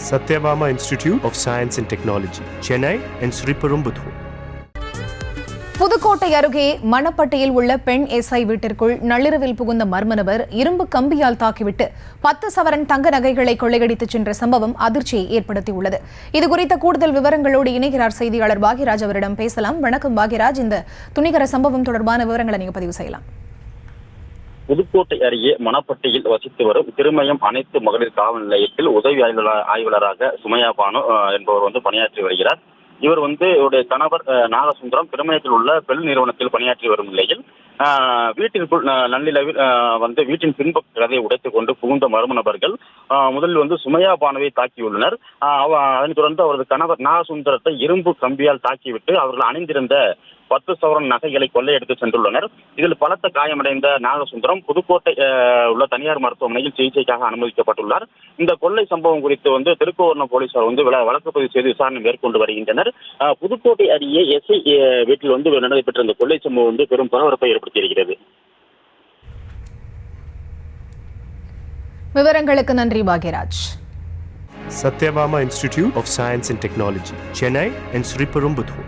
Satyabama Institute of Science and Technology, Chennai and Sriperumbudur. Pudukkottai அருகே மணப்பட்டியில் உள்ள பெண் எஸ்ஐ வீட்டிற்குள் நள்ளிரவில் புகுந்த மர்ம நபர் இரும்பு கம்பியால் தாக்கிவிட்டு 10 சவரன் தங்க நகைகளை கொள்ளையடித்துச் சென்ற சம்பவம் அதிர்ச்சியை ஏற்படுத்தியுள்ளது. இதுகுறித்த கூடுதல் விவரங்களோடு இணைகிறார் செய்தியாளர் பாக்யராஜ். அவரிடம் பேசலாம். வணக்கம் பாக்யராஜ், இந்த துணிகர சம்பவம் தொடர்பான விவரங்களை நீங்க பதிவு செய்யலாம். புதுக்கோட்டை அருகே மணப்பட்டியில் வசித்து வரும் திருமயம் அனைத்து மகளிர் காவல் நிலையத்தில் உதவி ஆய்வாளராக சுமையா பானு என்பவர் பணியாற்றி வருகிறார். இவர் இவருடைய கணவர் நாகசுந்தரம் திருமயத்தில் உள்ள பெல் நிறுவனத்தில் பணியாற்றி வரும் நிலையில் வீட்டிற்குள் நள்ளிரவில் வீட்டின் பின்பக்க கதையை உடைத்துக் கொண்டு புகுந்த மர்ம நபர்கள் முதலில் சுமையா பானுவை தாக்கியுள்ளனர். அதனைத் தொடர்ந்து அவரது கணவர் நாகசுந்தரத்தை இரும்பு கம்பியால் தாக்கிவிட்டு அவர்கள் அணிந்திருந்த 10 சவரன் நகைகளை கொள்ளையடித்து சென்றுள்ளனர். இதில் பலத்த காயமடைந்த நாகசுந்தரம் புதுக்கோட்டை உள்ள தனியார் மருத்துவமனையில் சிகிச்சைக்காக அனுமதிக்கப்பட்டுள்ளார். இந்த கொள்ளை சம்பவம் குறித்து திருக்கோவரணம் போலீசார் வழக்கு பதிவு செய்து விசாரணை மேற்கொண்டு வருகின்றனர். புதுக்கோட்டை அருகே எஸ்ஐ வீட்டில் நடைபெற்ற இந்த கொள்ளை சம்பவம் பெரும் பரபரப்பை ஏற்படுத்தியிருக்கிறது. விவரங்களுக்கு நன்றி Bhagyaraj. Satyabama Institute of Science and Technology, Chennai and Sriperumbudur.